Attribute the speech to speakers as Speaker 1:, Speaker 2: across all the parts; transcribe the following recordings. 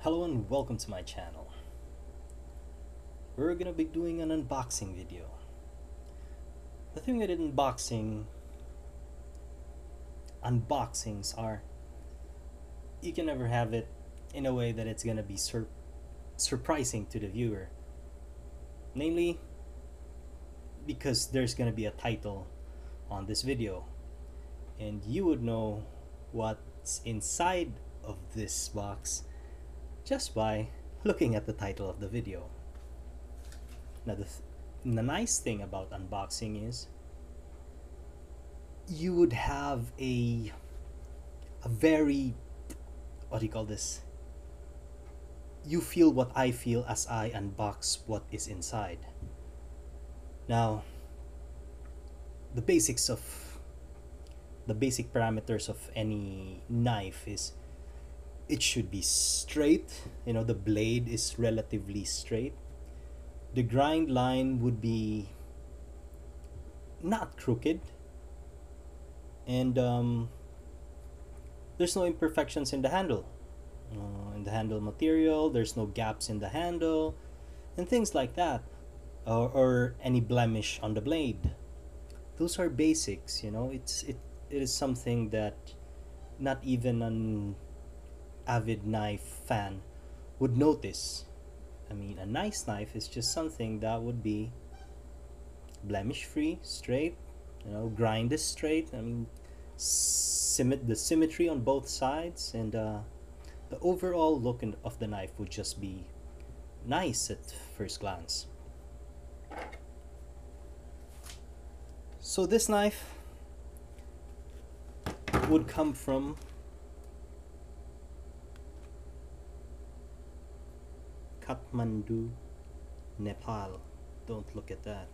Speaker 1: Hello and welcome to my channel. We're gonna be doing an unboxing video. The thing with unboxings are you can never have it in a way that it's gonna be surprising to the viewer. Namely, because there's gonna be a title on this video and you would know what's inside of this box just by looking at the title of the video. Now the nice thing about unboxing is you would have a very, what do you call this? You feel what I feel as I unbox what is inside. Now, the basic parameters of any knife is it should be straight. You know, the blade is relatively straight. The grind line would be not crooked, and there's no imperfections in the handle. In the handle material, there's no gaps in the handle and things like that, or any blemish on the blade. Those are basics, you know. It is something that not even an avid knife fan would notice. I mean, a nice knife is just something that would be blemish free, straight, you know, grind is straight. I mean, the symmetry on both sides, and the overall look of the knife would just be nice at first glance. So this knife would come from Kathmandu, Nepal. Don't look at that.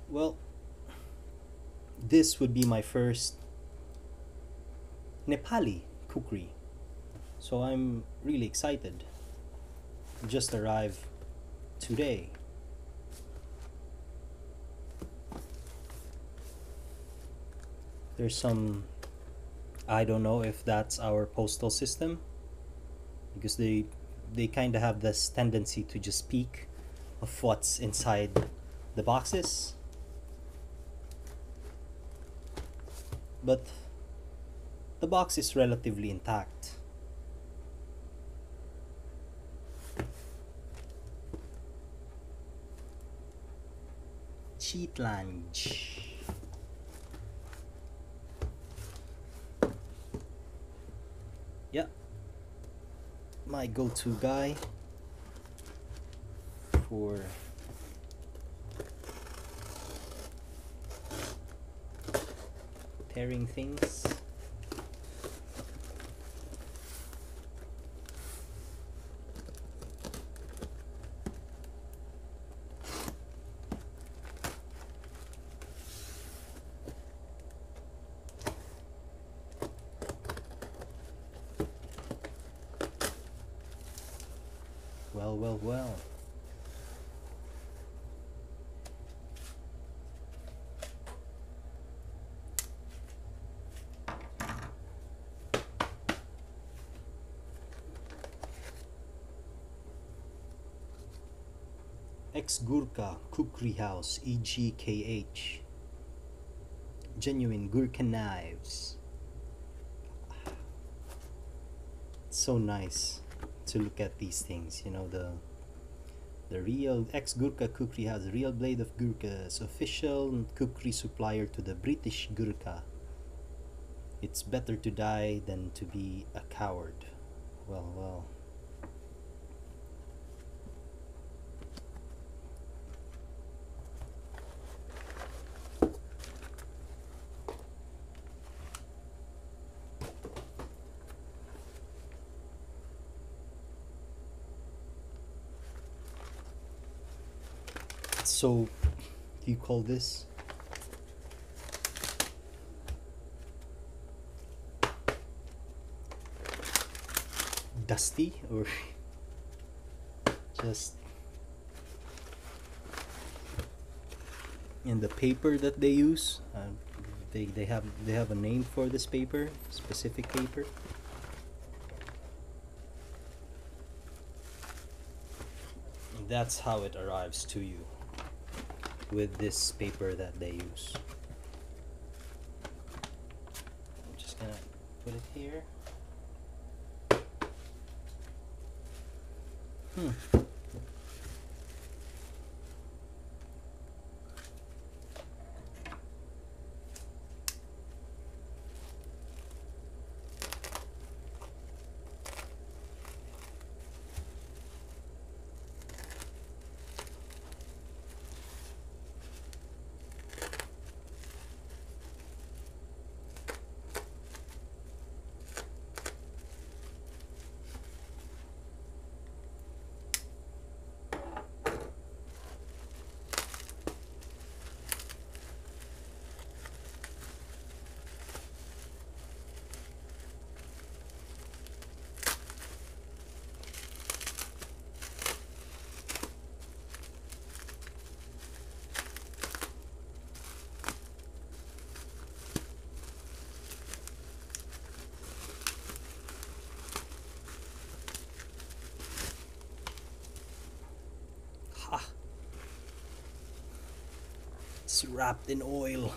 Speaker 1: Well, this would be my first Nepali kukri, so I'm really excited. Just arrived today. There's some, I don't know if that's our postal system, because they kind of have this tendency to just speak of what's inside the boxes. But the box is relatively intact. Cheetlange. Yeah, my go-to guy for tearing things. Well. Ex-Ghurka Khukuri House, EGKH. Genuine Ghurka knives. It's so nice to look at these things, you know, the real Ex-Ghurka Khukuri House, the real blade of Gurkhas, official kukri supplier to the British Gurkha. It's better to die than to be a coward. Well. So, do you call this dusty or just in the paper that they use? They have a name for this paper, specific paper. That's how it arrives to you with this paper that they use. I'm just gonna put it here. It's wrapped in oil.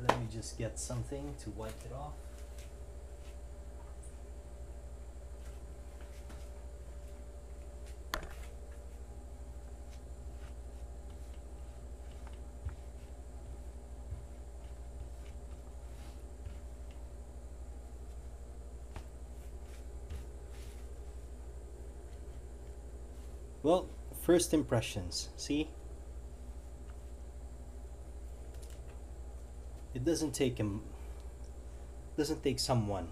Speaker 1: Let me just get something to wipe it off. Well, first impressions, see? It doesn't take someone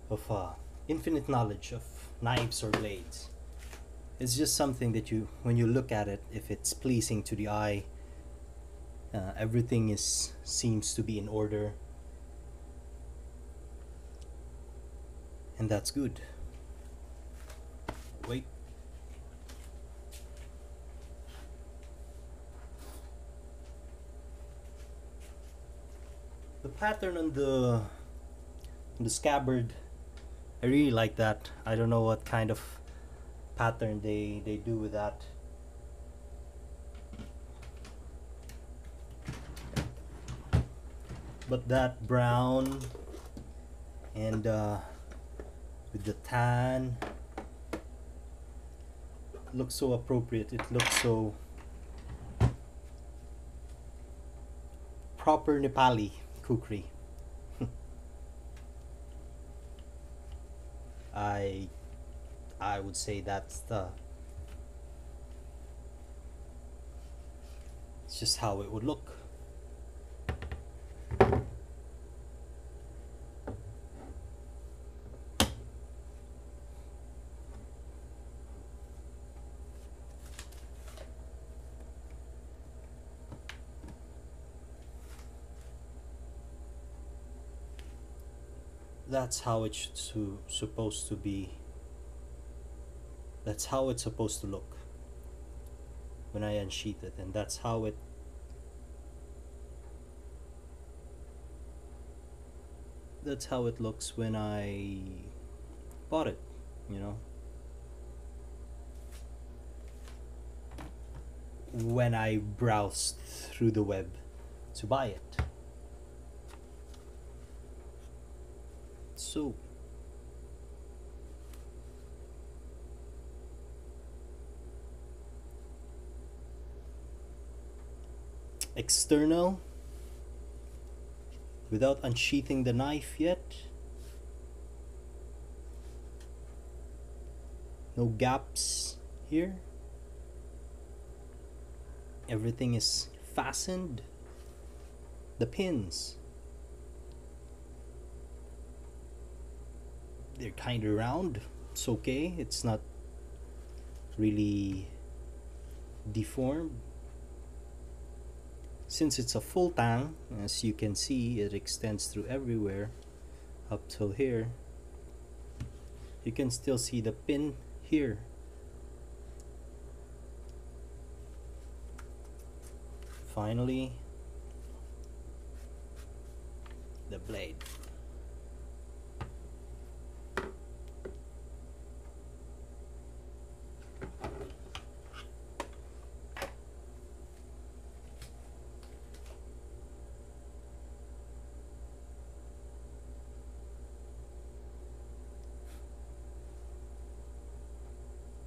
Speaker 1: of infinite knowledge of knives or blades. It's just something that you, when you look at it, if it's pleasing to the eye, everything seems to be in order, and that's good. Wait. The pattern on the scabbard, I really like that. I don't know what kind of pattern they do with that. But that brown and with the tan looks so appropriate. It looks so proper Nepali Khukri. I would say it's just how it would look. That's how it's supposed to be. That's how it's supposed to look when I unsheath it, and that's how it looks when I bought it, you know. When I browsed through the web to buy it. So external, without unsheathing the knife yet, no gaps here, everything is fastened. The pins, they're kind of round. It's okay, it's not really deformed. Since it's a full tang, as you can see, it extends through everywhere up till here. You can still see the pin here. Finally, the blade.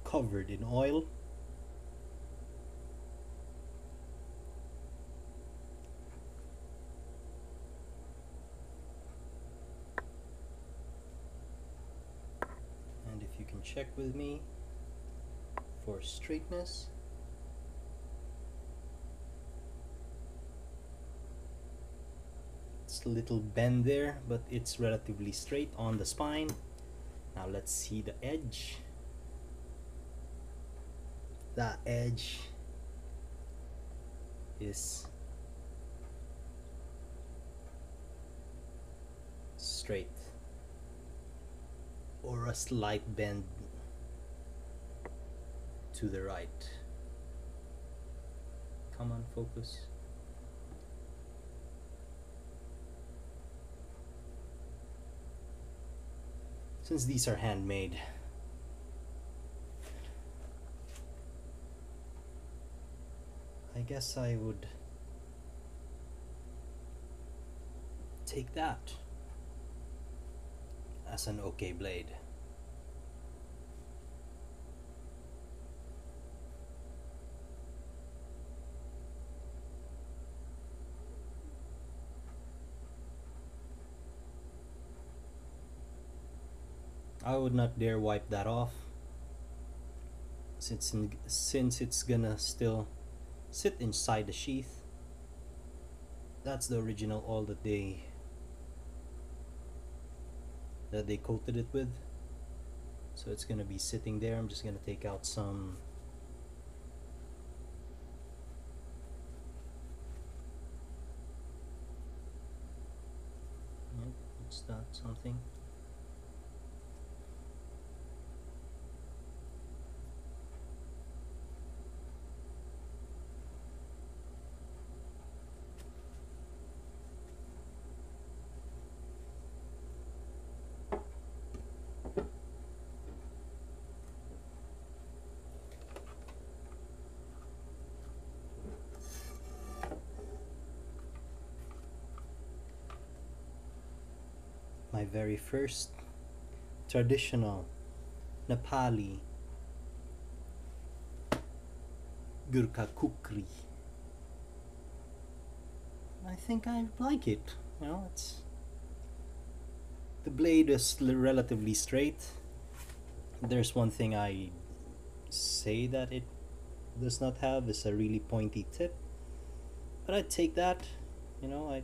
Speaker 1: Covered in oil. And if you can check with me for straightness, it's a little bend there, but it's relatively straight on the spine. Now let's see the edge. That edge is straight or a slight bend to the right. Come on, focus. Since these are handmade, I guess I would take that as an okay blade. I would not dare wipe that off since it's gonna still sit inside the sheath. That's the original oil that they coated it with, so it's gonna be sitting there. I'm just gonna take out some what's that, something. My very first traditional Nepali Ghurka Khukuri. I think I like it. You know, the blade is relatively straight. There's one thing I say that it does not have, is a really pointy tip, but I'd take that. You know,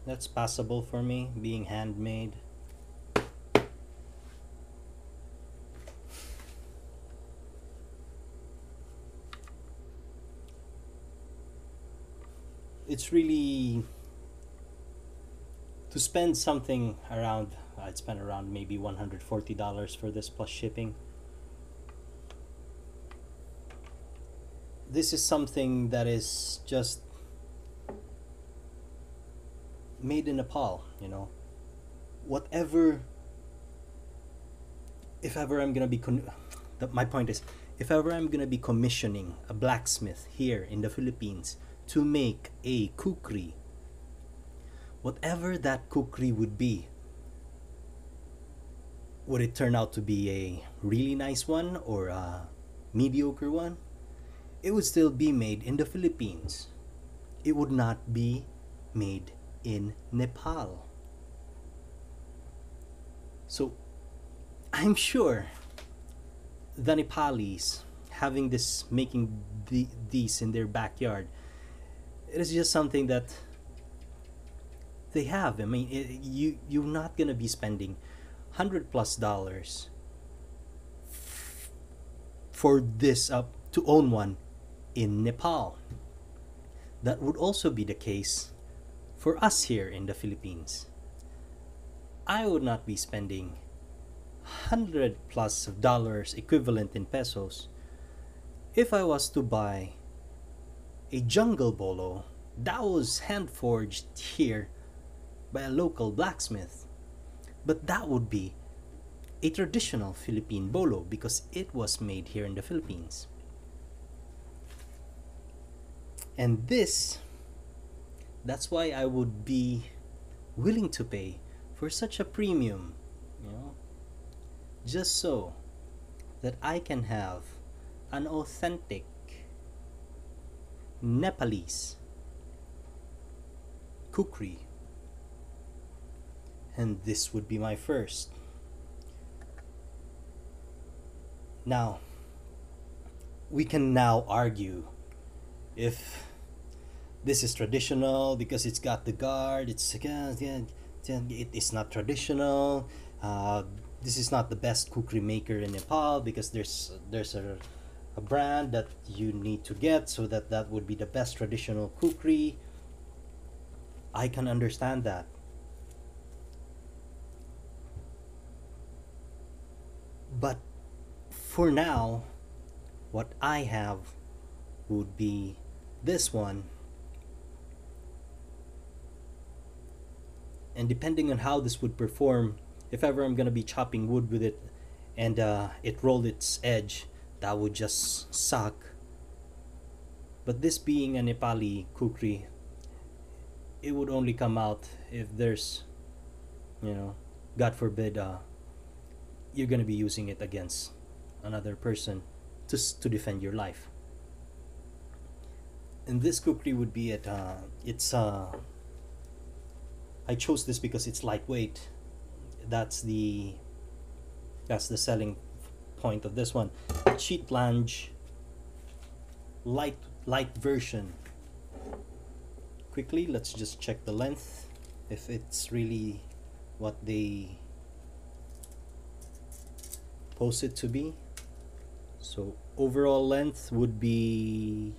Speaker 1: that's passable for me, being handmade. It's really, to spend something around, I'd spend around maybe $140 for this plus shipping. This is something that is just made in Nepal, you know. Whatever, if ever I'm gonna be my point is, if ever I'm gonna be commissioning a blacksmith here in the Philippines to make a kukri, whatever that kukri would be, would it turn out to be a really nice one or a mediocre one, it would still be made in the Philippines. It would not be made in Nepal. So I'm sure the Nepalis having this, making these in their backyard, it is just something that they have. I mean, you're not gonna be spending $100+ for this to own one in Nepal. That would also be the case for us here in the Philippines. I would not be spending 100 plus of dollars equivalent in pesos if I was to buy a jungle bolo that was hand forged here by a local blacksmith. But that would be a traditional Philippine bolo because it was made here in the Philippines. And that's why I would be willing to pay for such a premium, just so that I can have an authentic Nepalese Khukri. And this would be my first. Now, we can now argue if this is traditional because it's got the guard. It is not traditional. This is not the best Khukri maker in Nepal because there's a brand that you need to get so that would be the best traditional Khukri. I can understand that. But for now, what I have would be this one. And depending on how this would perform, if ever I'm gonna be chopping wood with it and it rolled its edge, that would just suck. But this being a Nepali Khukri, it would only come out if there's, God forbid, you're gonna be using it against another person to defend your life. And this Khukri would be I chose this because it's lightweight. That's the selling point of this one. Cheetlange light version. Quickly, let's just check the length if it's really what they post it to be. So overall length would be,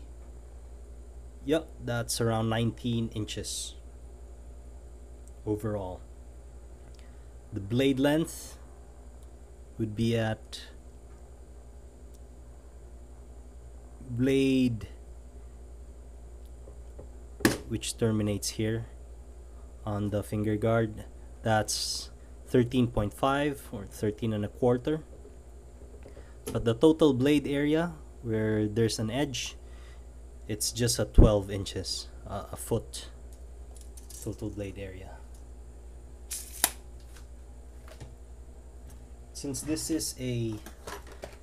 Speaker 1: yep, that's around 19 inches overall. The blade length would be at blade, which terminates here on the finger guard, that's 13.5 or 13 and a quarter. But the total blade area where there's an edge, it's just at 12 inches, a foot total blade area. Since this is a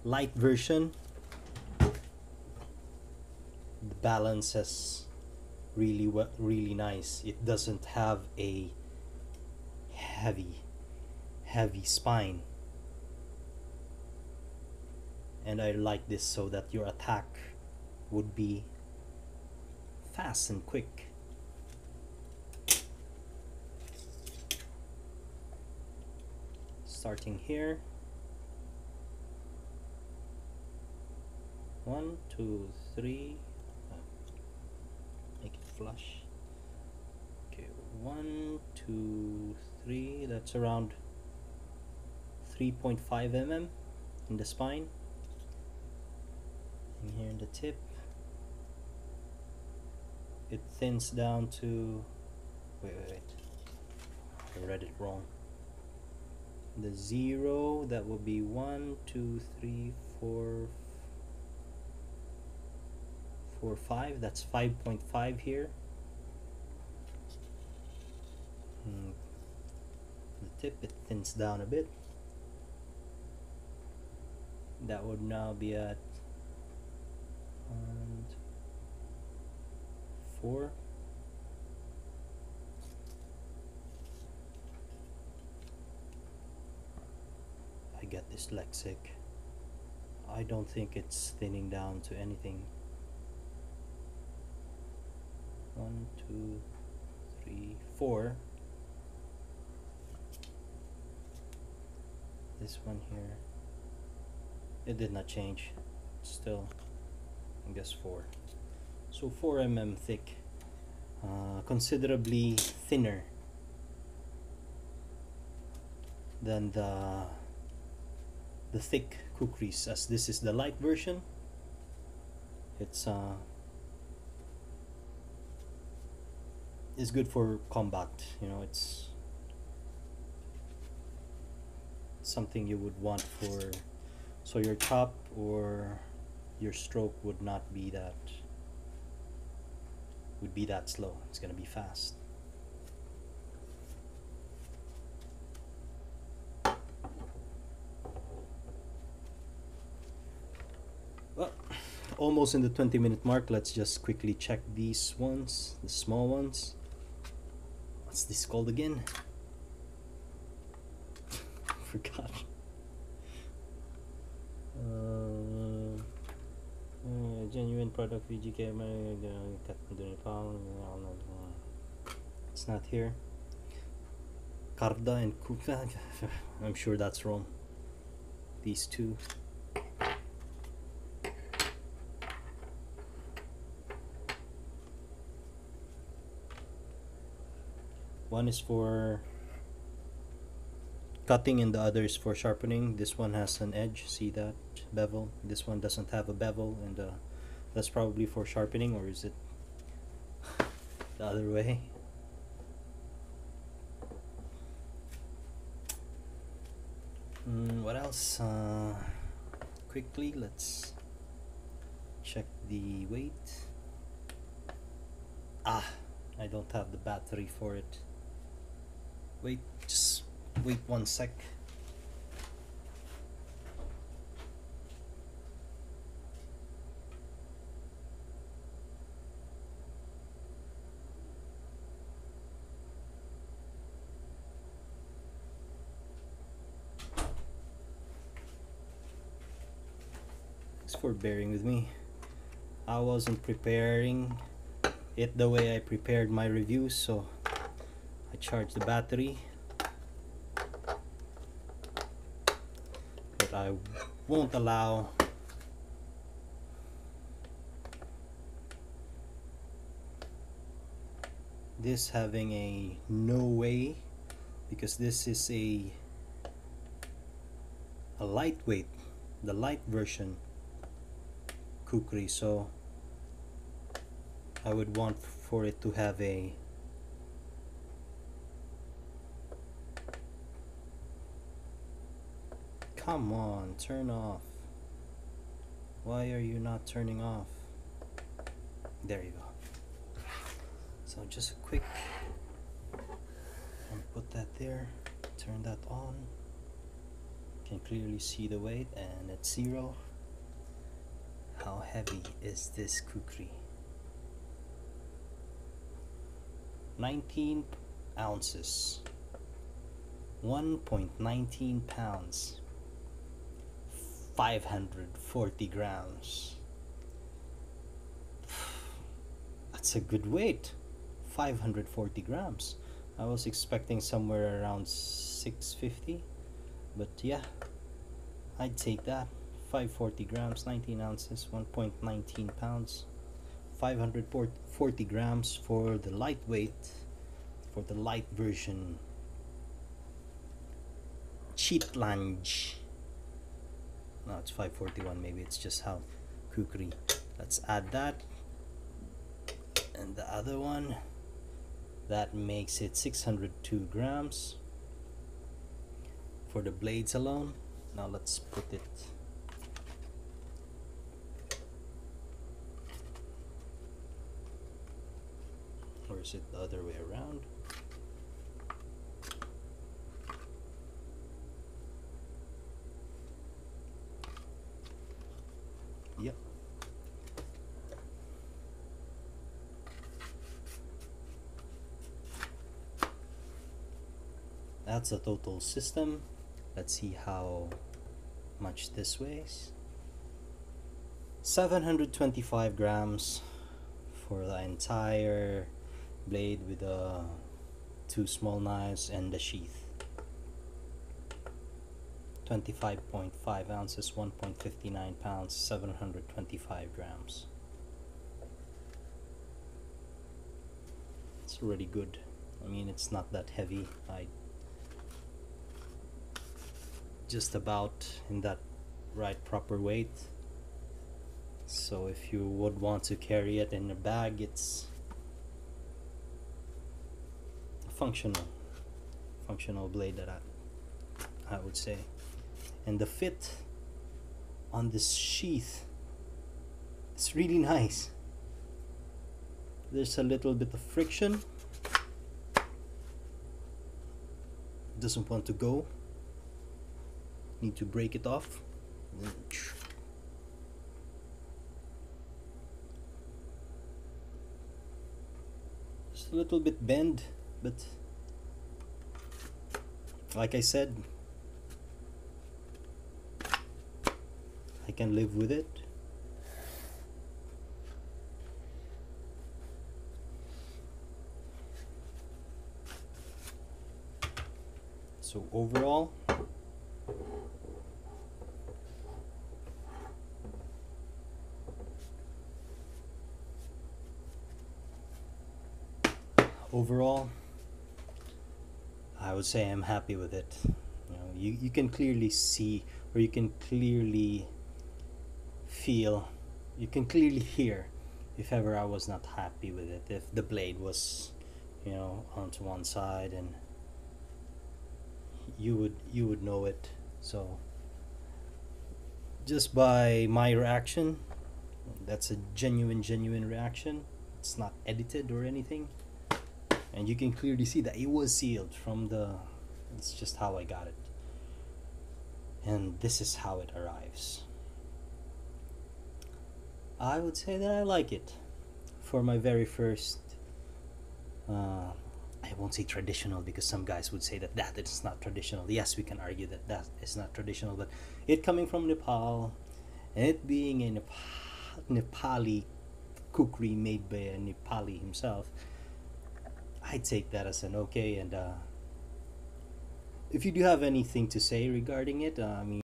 Speaker 1: light version, the balance is really nice. It doesn't have a heavy spine, and I like this so that your attack would be fast and quick. Starting here, 1, 2, 3, make it flush. Okay, 1, 2, 3, that's around 3.5 mm in the spine, and here in the tip it thins down to, wait, I read it wrong. The 0, that would be 1, 2, 3, 4, 5, that's 5.5 here. The tip, it thins down a bit. That would now be at 4. I get dyslexic. I don't think it's thinning down to anything. 1, 2, 3, 4. This one here, it did not change. Still, I guess 4. So 4 mm thick, considerably thinner than the the thick Khukris, as this is the light version. It's good for combat. You know, it's something you would want for, so your chop or your stroke would not be that slow. It's gonna be fast. Well, almost in the 20-minute mark. Let's just quickly check these ones, the small ones. What's this called again? Forgot. Genuine product EGKH. It's not here. Karda and Kuka. I'm sure that's wrong. These two. One is for cutting and the other is for sharpening. This one has an edge, see that bevel. This one doesn't have a bevel, and that's probably for sharpening, or is it the other way? What else? Quickly, let's check the weight. I don't have the battery for it. Just wait 1 sec. Thanks for bearing with me. I wasn't preparing it the way I prepared my reviews, so I charged the battery, but I won't allow this having a no way, because this is a lightweight, the light version Khukri, so I would want for it to have a come on, turn off. Why are you not turning off? There you go. So just a quick, and put that there, turn that on. You can clearly see the weight, and it's 0. How heavy is this Khukri? 19 ounces, 1.19 pounds, 540 grams. That's a good weight. 540 grams. I was expecting somewhere around 650, but yeah, I'd take that. 540 grams, 19 ounces, 1.19 pounds, 540 grams for the lightweight, for the light version Cheetlange. No, it's 541, maybe it's just how Khukri. Let's add that, and the other one, that makes it 602 grams for the blades alone. Now let's put it, or is it the other way around? Yep. That's a total system. Let's see how much this weighs. 725 grams for the entire blade with the 2 small knives and the sheath. 25.5 ounces, 1.59 pounds, 725 grams. It's already good. I mean, it's not that heavy. just about in that right proper weight. So if you would want to carry it in a bag, it's a functional blade that I would say. And the fit on this sheath, it's really nice. There's a little bit of friction. Doesn't want to go. Need to break it off. Just a little bit bend, but like I said, I can live with it. So overall, I would say I'm happy with it. You know, you can clearly see, or you can clearly feel, you can clearly hear if ever I was not happy with it, if the blade was, you know, onto one side, and you would know it. So just by my reaction, that's a genuine reaction. It's not edited or anything, and you can clearly see that it was sealed from the, it's just how I got it, and this is how it arrives. I would say that I like it for my very first I won't say traditional, because some guys would say that that is not traditional. Yes, we can argue that that is not traditional, but it coming from Nepal, and it being a Nepali kukri made by a Nepali himself, I take that as an okay. And if you do have anything to say regarding it, I mean,